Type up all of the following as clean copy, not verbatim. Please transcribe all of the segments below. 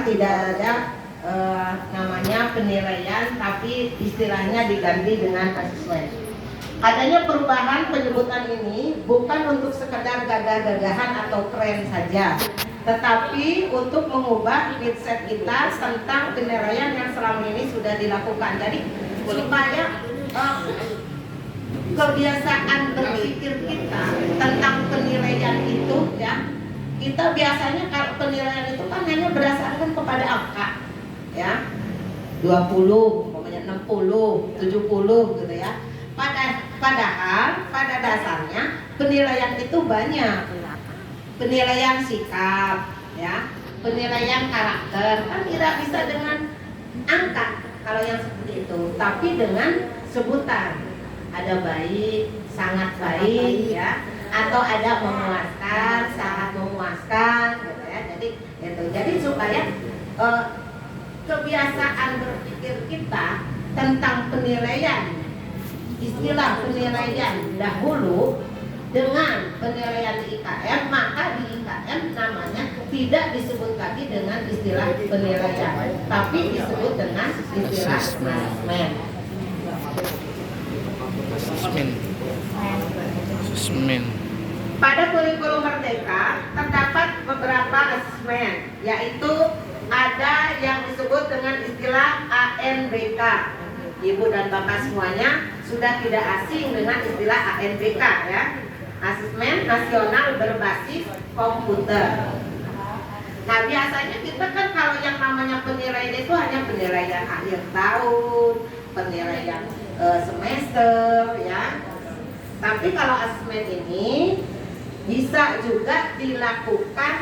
tidak ada namanya penilaian, tapi istilahnya diganti dengan asesmen. Adanya perubahan penyebutan ini bukan untuk sekedar gagah-gagahan atau keren saja, tetapi untuk mengubah mindset kita tentang penilaian yang selama ini sudah dilakukan. Jadi supaya kebiasaan berpikir kita tentang penilaian itu, ya, kita biasanya kalau penilaian itu kan hanya berdasarkan kepada angka, ya, 20, umpamanya 60, 70 gitu ya. Padahal pada dasarnya penilaian itu banyak. Penilaian sikap, ya, penilaian karakter kan tidak bisa dengan angka kalau yang seperti itu, tapi dengan sebutan. Ada baik, sangat baik, ya, atau ada memuaskan, sangat memuaskan, gitu ya. Jadi supaya kebiasaan berpikir kita tentang penilaian, istilah penilaian dahulu dengan penilaian di IKM, maka di IKM namanya tidak disebut lagi dengan istilah penilaian, tapi disebut dengan istilah asesmen. Asesmen. Pada kurikulum Merdeka terdapat beberapa asesmen, yaitu ada yang disebut dengan istilah ANBK. Ibu dan Bapak semuanya sudah tidak asing dengan istilah ANBK, ya. Asesmen Nasional Berbasis Komputer. Nah, biasanya kita kan kalau yang namanya penilaian itu hanya penilaian akhir tahun, penilaian semester, ya. Tapi kalau asesmen ini bisa juga dilakukan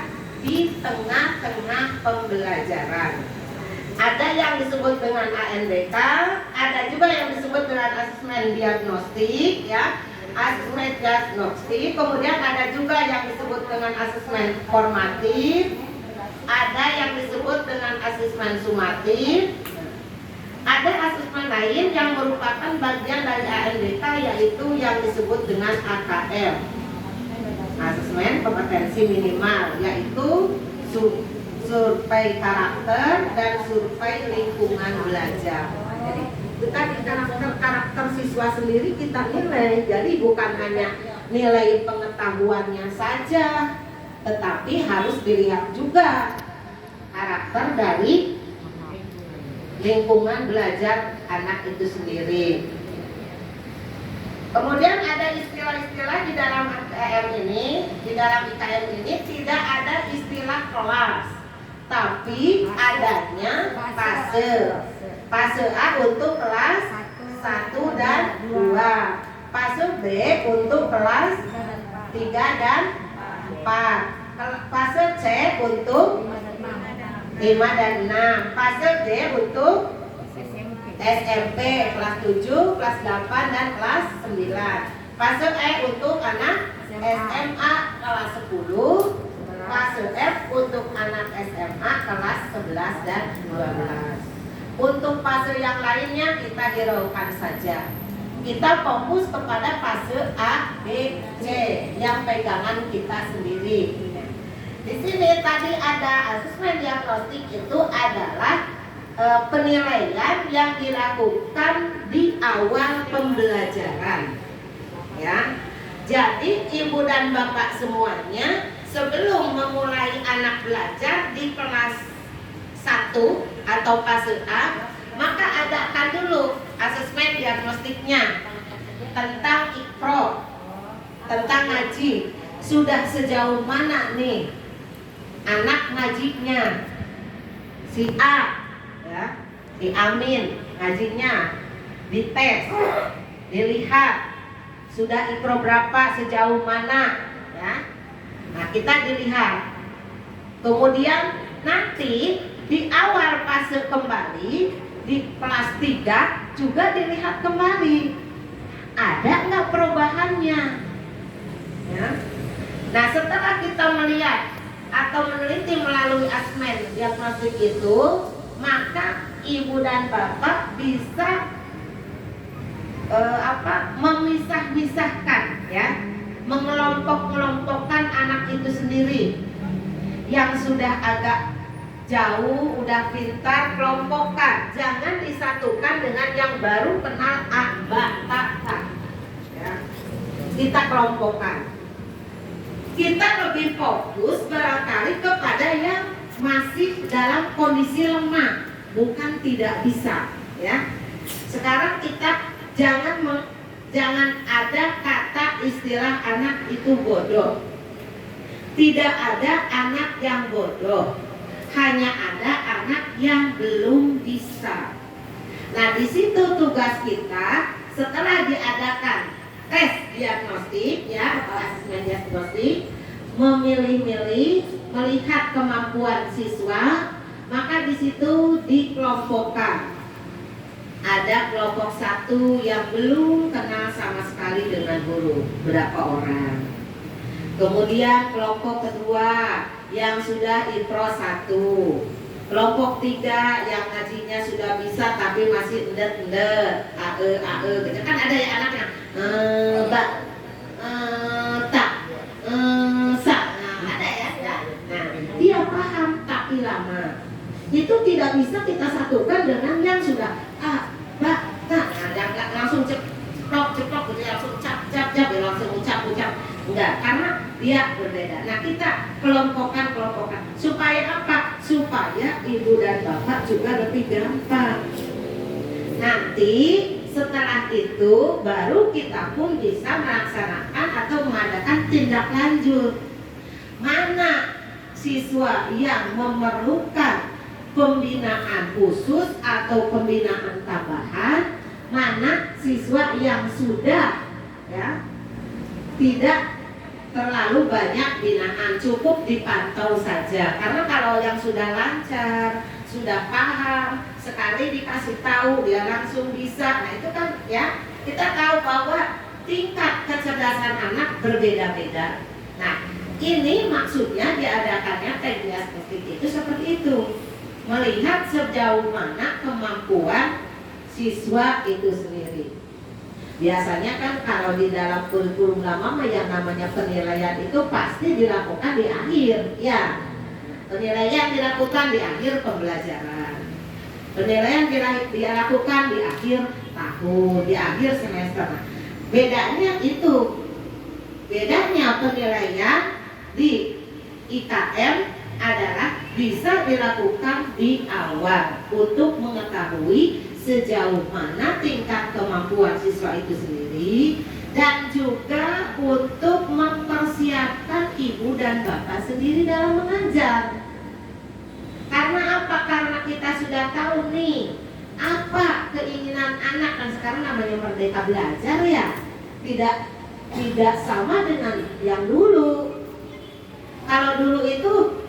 di tengah-tengah pembelajaran. Ada yang disebut dengan ANBK, ada juga yang disebut dengan asesmen diagnostik, ya. Asesmen diagnostik, kemudian ada juga yang disebut dengan asesmen formatif, ada yang disebut dengan asesmen sumatif, ada asesmen lain yang merupakan bagian dari ANBK, yaitu yang disebut dengan AKM, asesmen kompetensi minimal, yaitu survei karakter dan survei lingkungan belajar. Jadi kita di karakter siswa sendiri kita nilai, jadi bukan hanya nilai pengetahuannya saja, tetapi harus dilihat juga karakter dari lingkungan belajar anak itu sendiri. Kemudian ada istilah-istilah di dalam IKM ini tidak ada istilah kelas, tapi adanya fase. Fase A untuk kelas 1 dan 2, fase B untuk kelas 3 dan 4, fase C untuk 5 dan 6, fase D untuk SMP kelas 7, kelas 8 dan kelas 9, fase E untuk anak SMA kelas 10, fase F untuk anak SMA kelas 11 dan 12. Untuk fase yang lainnya kita hiraukan saja. Kita fokus kepada fase A, B, C yang pegangan kita sendiri. Di sini tadi ada asesmen diagnostik, itu adalah penilaian yang dilakukan di awal pembelajaran, ya. Jadi ibu dan bapak semuanya sebelum memulai anak belajar di kelas 1 atau fase A, maka adakan dulu asesmen diagnostiknya tentang IKPRO, tentang ngaji. Sudah sejauh mana nih anak ngajinya? Si A, ya, si Amin ngajinya, dites, dilihat sudah IKPRO berapa, sejauh mana, ya. Nah, kita dilihat. Kemudian nanti di awal fase kembali di kelas 3 juga dilihat kembali ada nggak perubahannya, ya. Nah, setelah kita melihat atau meneliti melalui asesmen diagnostik itu, maka ibu dan bapak bisa memisah-misahkan, ya, mengelompok-kelompokkan anak itu sendiri. Yang sudah agak jauh, udah pintar, kelompokkan. Jangan disatukan dengan yang baru kenal A, B, T, K. Ya. Kita kelompokkan. Kita lebih fokus barangkali kepada yang masih dalam kondisi lemah, bukan tidak bisa. Ya. Sekarang kita jangan ada kata istilah anak itu bodoh. Tidak ada anak yang bodoh. Hanya ada anak yang belum bisa. Nah, di situ tugas kita setelah diadakan tes diagnostik, ya, atau asesmen diagnostik, memilih-milih, melihat kemampuan siswa, maka di situ dikelompokkan. Ada kelompok 1 yang belum kenal sama sekali dengan guru, berapa orang. Kemudian kelompok kedua yang sudah intro 1, kelompok 3 yang ngajinya sudah bisa tapi masih endet-endet, ae gitu kan. Ada ya anaknya tak sa, nah, ada ya. Nah, dia paham tapi lama. Itu tidak bisa kita satukan dengan yang sudah nah, langsung ceplok gitu ya, langsung cap ya, langsung ucap enggak, karena dia berbeda. Nah, kita kelompokkan supaya apa? Supaya ibu dan bapak juga lebih gampang. Nanti setelah itu baru kita pun bisa melaksanakan atau mengadakan tindak lanjut. Mana siswa yang memerlukan pembinaan khusus atau pembinaan tambahan, mana siswa yang sudah ya tidak terlalu banyak binaan, cukup dipantau saja. Karena kalau yang sudah lancar, sudah paham, sekali dikasih tahu dia langsung bisa. Nah, itu kan ya, kita tahu bahwa tingkat kecerdasan anak berbeda-beda. Nah, ini maksudnya diadakannya tes diagnostik itu seperti itu, melihat sejauh mana kemampuan siswa itu sendiri. Biasanya kan kalau di dalam kurikulum lama yang namanya penilaian itu pasti dilakukan di akhir, ya. Penilaian dilakukan di akhir pembelajaran. Penilaian dilakukan di akhir tahun, di akhir semester. Nah, bedanya itu, bedanya penilaian di IKM adalah bisa dilakukan di awal untuk mengetahui sejauh mana tingkat kemampuan siswa itu sendiri, dan juga untuk mempersiapkan ibu dan bapak sendiri dalam mengajar. Karena apa? Karena kita sudah tahu nih apa keinginan anak, dan sekarang namanya merdeka belajar ya, tidak sama dengan yang dulu. Kalau dulu itu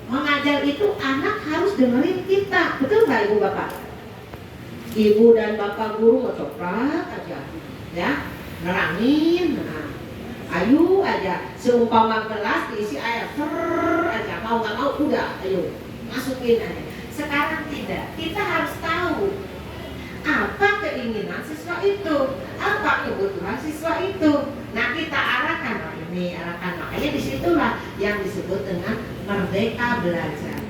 mengajar itu anak harus dengerin kita, betul nggak ibu bapak? Ibu dan bapak guru ngecoprak aja, ya, nerangin, nah, ayo aja, seumpama gelas diisi air, aja, mau nggak mau udah, ayo masukin aja. Sekarang tidak, kita harus tahu apa keinginan siswa itu, apa kebutuhan siswa itu. Nah, kita arahkan, ini arahkan, makanya disitulah yang disebut dengan merdeka belajar.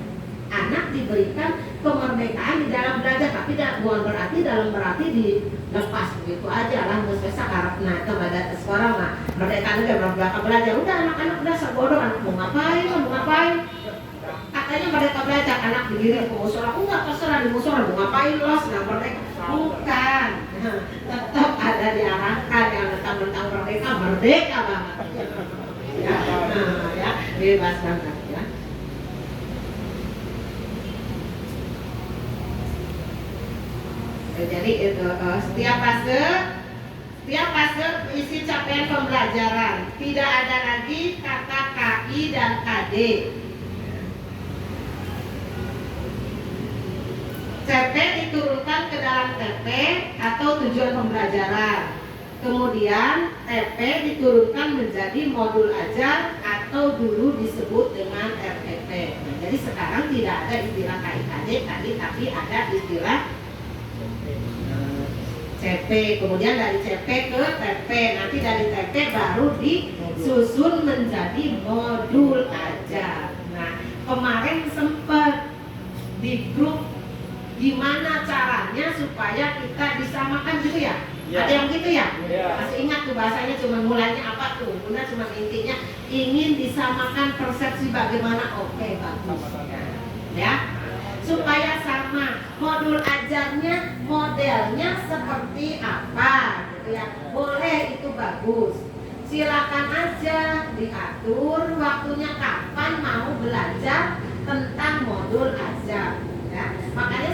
Anak diberikan kemerdekaan di dalam belajar, tapi bukan berarti dilepas begitu aja lah, nggak usah karena itu pada sekolah mah merdeka juga merdeka belajar. Udah anak-anak udah sebodoh, anak mau ngapain? Katanya merdeka belajar, anak berdiri ke musola, enggak, terserah di musola mau ngapain lo, sedang merdeka. Bukan, tetap ada diarahkan yang tentang merdeka banget. Ya, ya, bebas banget ya. Jadi itu setiap fase isi capaian pembelajaran, tidak ada lagi kata KI dan KD. CP diturunkan ke dalam TP atau tujuan pembelajaran. Kemudian TP diturunkan menjadi modul ajar atau dulu disebut dengan RPP. Nah, jadi sekarang tidak ada istilah KI-KD tadi, tapi ada istilah CP. Kemudian dari CP ke TP. Nanti dari TP baru disusun menjadi modul ajar. Nah, kemarin sempat di grup gimana caranya supaya kita disamakan gitu ya? Ada yang gitu ya? Masih ingat tuh bahasanya cuma mulanya apa tuh? Bunda cuma intinya ingin disamakan persepsi bagaimana oke bagus ya, supaya sama modul ajarnya modelnya seperti apa gitu ya, boleh itu bagus, silakan aja diatur waktunya kapan mau belajar tentang modul ajar ya. Makanya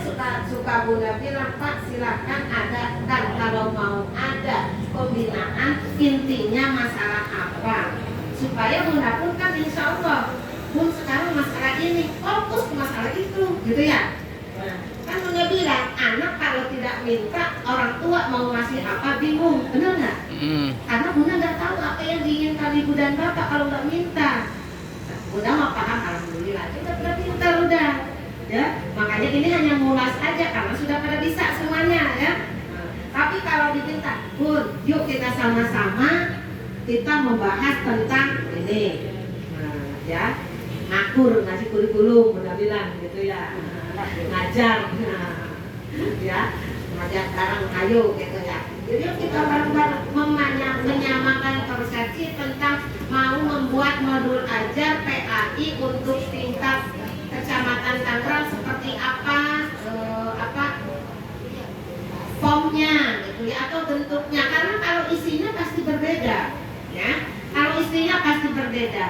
suka Bunda bilang Pak silakan ada kan kalau mau ada pembinaan intinya masalah apa, supaya Bunda pun kan insya Allah Bun sekarang masalah ini fokus ke masalah itu gitu ya. Nah, kan Bunda bilang anak kalau tidak minta orang tua mau ngasih apa bingung, benar nggak? Karena Bunda nggak tahu apa yang diinginkan ibu dan bapak kalau nggak minta. Nah, Bunda mau paham alhamdulillah kita sudah pintar udah ya. Makanya ini hanya ngulas aja karena sudah pada bisa semuanya ya. Nah, tapi kalau diminta Bun yuk kita sama-sama kita membahas tentang ini ya, ngakur ngasih kurikulum Bunda bilang gitu ya, ngajar ya, ngajar sekarang ayo gitu ya. Jadi kita bareng-bareng menyamakan persepsi tentang mau membuat modul ajar PAI untuk tingkat Kecamatan Tangerang seperti apa formnya gitu ya, atau bentuknya, karena kalau isinya pasti berbeda ya, kalau isinya pasti berbeda.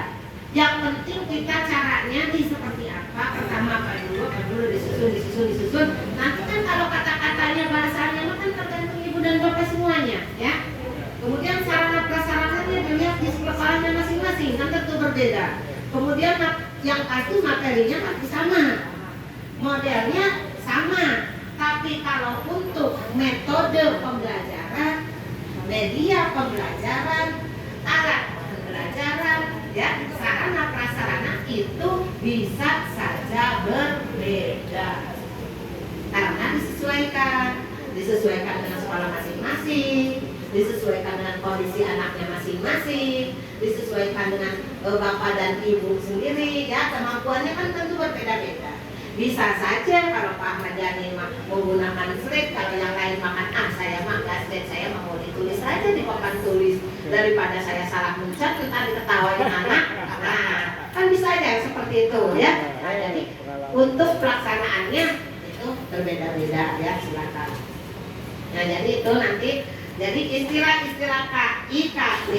Yang penting kita caranya nih seperti apa, pertama apa dulu disusun. Nanti kan kalau kata-katanya bahasanya kan tergantung ibu dan bapak semuanya ya. Kemudian sarana prasarananya dilihat di sekolahnya masing-masing kan tentu berbeda. Kemudian yang pasti materinya pasti sama, modelnya sama. Tapi kalau untuk metode pembelajaran, media pembelajaran, alat pembelajaran ya, sarana prasarana itu bisa saja berbeda karena disesuaikan dengan sekolah masing-masing, disesuaikan dengan kondisi anaknya masing-masing, disesuaikan dengan bapak dan ibu sendiri ya, kemampuannya kan tentu berbeda-beda. Bisa saja kalau Pak Ahmad Yani menggunakan slide, kalau yang lain makan saya mah nggak slide, saya mau ditulis saja di papan tulis daripada saya salah mencat ntar diketawain anak. Nah, kan bisa aja seperti itu ya. Nah, jadi untuk pelaksanaannya itu berbeda-beda ya, silakan. Nah, jadi itu nanti jadi istilah-istilah KIKD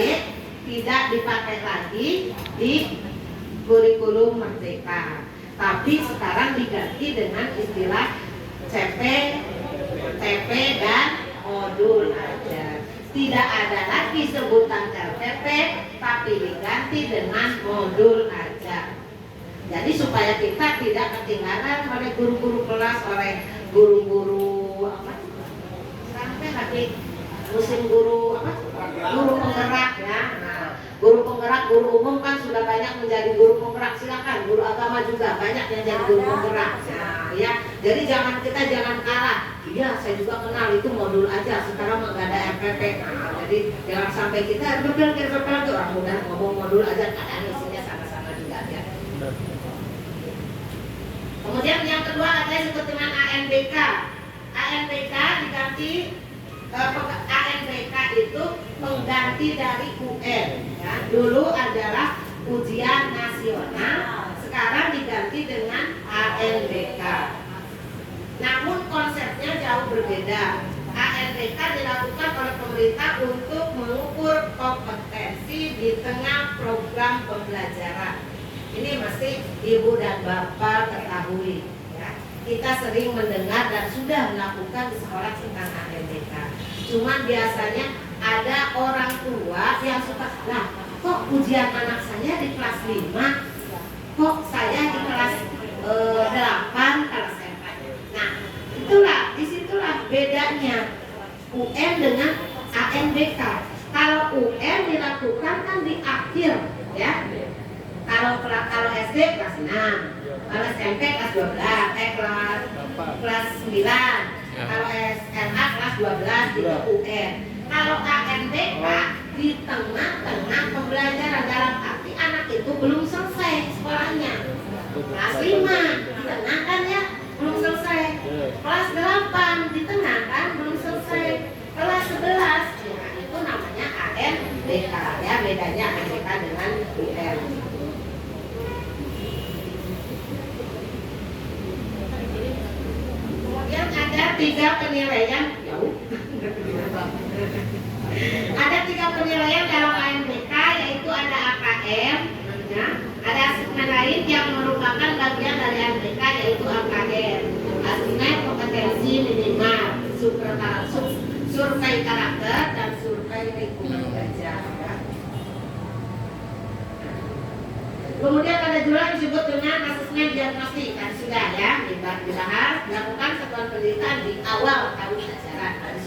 tidak dipakai lagi di kurikulum Merdeka. Tapi sekarang diganti dengan istilah CP, TP dan modul ajar. Tidak ada lagi sebutan RPP, tapi diganti dengan modul ajar. Jadi supaya kita tidak ketinggalan oleh guru-guru kelas, oleh guru-guru apa? Sampai lagi musim guru apa? Guru penggerak ya. Nah, guru penggerak, guru umum kan sudah banyak menjadi guru penggerak, silakan. Guru agama juga banyak yang jadi guru penggerak. Nah, ya, jadi kita jangan kalah. Iya, saya juga kenal itu modul aja. Sekarang nggak ada RPP. Nah, jadi jangan sampai kita RPP itu orang mudah ngomong modul aja, kadang isinya sama-sama juga ya. Kemudian yang kedua ada disebut dengan ANBK. ANBK diganti ANBK itu pengganti dari UN ya. Dulu adalah ujian nasional, sekarang diganti dengan ANBK. Namun konsepnya jauh berbeda. ANBK dilakukan oleh pemerintah untuk mengukur kompetensi di tengah program pembelajaran. Ini mesti ibu dan bapak ketahui ya. Kita sering mendengar dan sudah melakukan di sekolah tentang ANBK. Cuman biasanya ada orang tua yang suka, lah kok ujian anak saya di kelas 5, kok saya di kelas 8 kalau saya. Nah, disitulah bedanya UN dengan ANBK. Kalau UN dilakukan kan di akhir ya. Kalau SD kelas 6, kalau SMP kelas 12, kelas 9. Kalau SMA kelas 12 itu UN. Kalau ANBK di tengah-tengah pembelajaran, dalam arti anak itu belum selesai sekolahnya. Kelas 5 di tengah kan ya, 3 penilaian jauh. Ada 3 penilaian dalam ANBK, yaitu ada AKM, ya, ada asesmen lain yang merupakan bagian dari ANBK, yaitu AKM, asesmen kompetensi minimal, survei karakter dan survei lingkungan belajar. Ya. Kemudian ada juga yang disebut dengan asesmen diagnostik, tadi sudah ya dibahas, dilakukan satuan pendidikan di awal tahun ajaran, tadi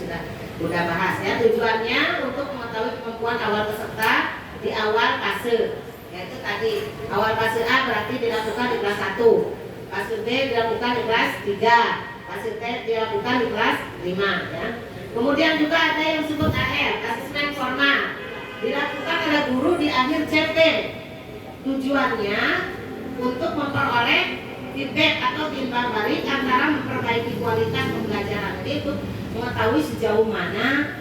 sudah bahas ya. Tujuannya untuk mengetahui kemampuan awal peserta di awal fase, yaitu tadi awal fase A berarti dilakukan di kelas 1, fase B dilakukan di kelas 3, fase T dilakukan di kelas 5 ya. Kemudian juga ada yang disebut AR, asesmen formal, dilakukan oleh guru di akhir CP. Tujuannya untuk memperoleh feedback atau timbal balik antara memperbaiki kualitas pembelajaran. Jadi untuk mengetahui sejauh mana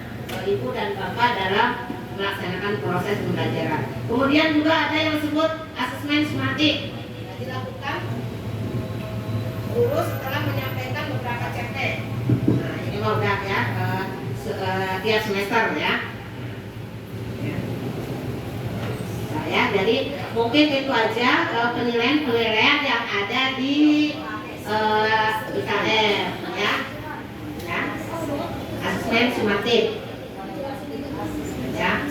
ibu dan bapak dalam melaksanakan proses pembelajaran. Kemudian juga ada yang disebut asesmen sematik, dilakukan guru setelah menyampaikan beberapa CP. Nah, ini mau udah ya tiap semester ya. Nah, ya, jadi mungkin itu aja penilaian yang ada di IKM ya. Asesmen sumatif ya.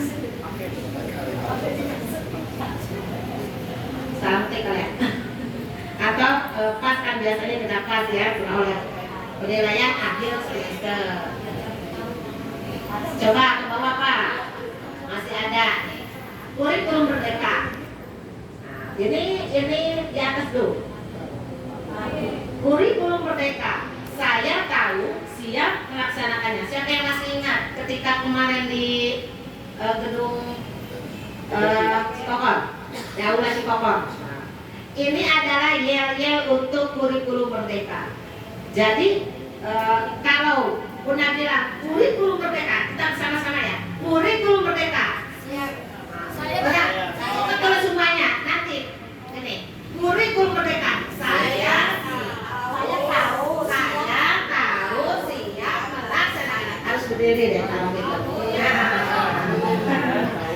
Sampai kalian atau pas kan biasanya kita pas ya oleh penilaian akhir semester. Coba ke bawah Pak, masih ada kurikulum merdeka. Nah, ini di atas dulu. Kurikulum merdeka. Saya tahu siap melaksanakannya. Siapa yang masih ingat ketika kemarin di gedung Cikokor, ya Aula Cikokor. Ini adalah yel-yel untuk kurikulum merdeka. Jadi kalau Bunda bilang kurikulum merdeka, kita sama-sama ya. Kurikulum merdeka. Siap. Saya betul semuanya. Nanti ini kurikulum merdeka. Saya tahu siap melaksanakan. Harus berdiri deh kalau gitu.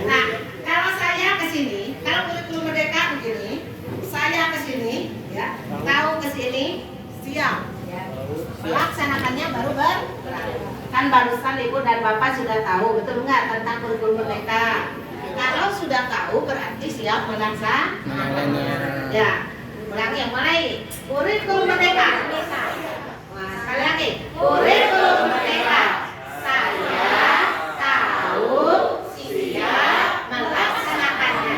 Nah, kalau saya ke sini, kalau kurikulum merdeka begini, saya ke sini, ya, tahu ke sini, siap. Melaksanakannya baru kan barusan ibu dan bapak sudah tahu betul nggak tentang kurikulum merdeka. Kalau sudah tahu berarti siap melaksanakannya. Ya, ulangi yang mulai. Kurikulum merdeka. Nah, sekali lagi. Kurikulum merdeka. Saya tahu siap melaksanakannya.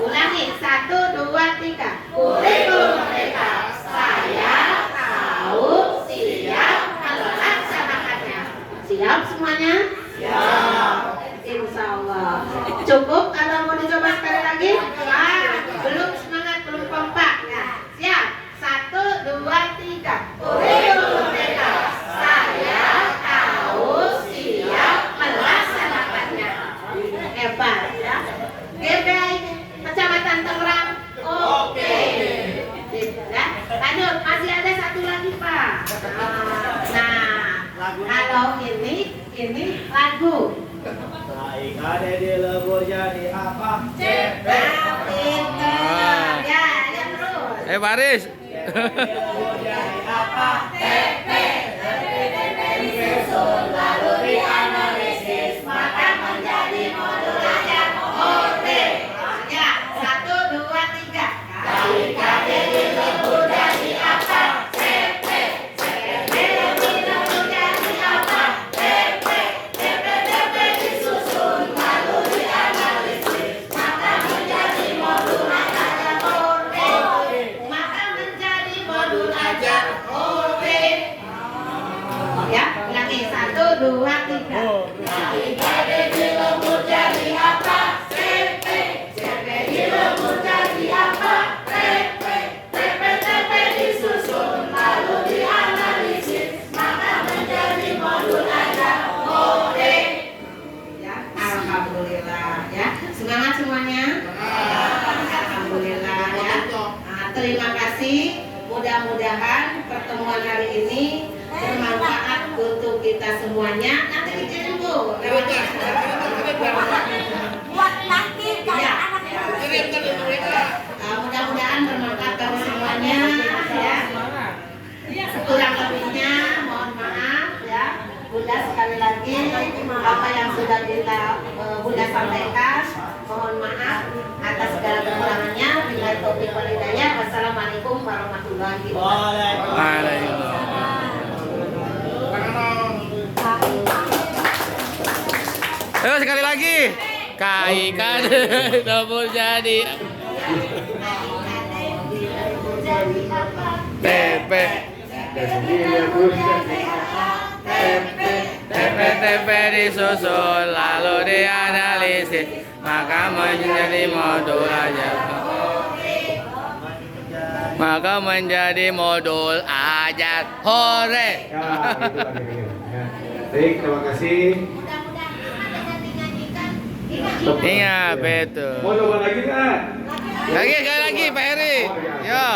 Ulangi 1, 2, 3. Kurikulum merdeka. Saya tahu siap melaksanakannya. Siap semuanya? Siap. Insya Allah. Cukup atau mau dicoba sekali lagi? Belum semangat, belum kompak. Ya. Siap. 1, 2, 3. Kurikulum merdeka. Saya tahu siap melaksanakannya. Hebat ya. GBI Kecamatan Tangerang. Oke. Ya. Lanjut, masih ada satu lagi Pak. Nah, kalau ini lagu. Baik, ada di lembur jadi apa? CP. Ya, yang terus. Baris. Lembur jadi apa? CP. Disusun lalu dianalisis maka menjadi modul ajar. Oke. Ya, 1, 2, 3. Kali KDD lembur jadi apa? CP. CP lembur jadi apa? CP. CP disusun lalu dianalisis maka menjadi modul ajar. Oke. Maka menjadi modul ajar. Oke. Ya, ulangi 1, 2, 3. Kali KDD lembur jadi apa? CP. CP lembur jadi apa? CP. CP disusun lalu dianalisis maka menjadi modul ajar. Oke. Ya, alhamdulillah ya. Semangat semuanya. Alhamdulillah ya. Nah, terima kasih. Mudah-mudahan pertemuan hari ini bermanfaat untuk kita semuanya. Nanti dikirim Bu. Buat nanti kayak anak Mudah-mudahan bermanfaat kami semuanya ya. Kurang lebihnya mohon maaf ya. Bunda sekali lagi apa yang sudah kita Bunda sampaikan mohon maaf atas segala kekurangannya. Bila taufiq wal hidayah. Wassalamualaikum warahmatullahi wabarakatuh. Waalaikumsalam. Ayo sekali lagi. Kaikan double jadi. Tepe. Tepe disusun lalu dianalisis maka menjadi modul aja. Maka menjadi modul ajar. Hore. Ya, itu lagi. Ya. Baik, terima kasih. Ingat betul. Mau coba lagi kan? Lagi sekali lagi Pak Heri. Yo.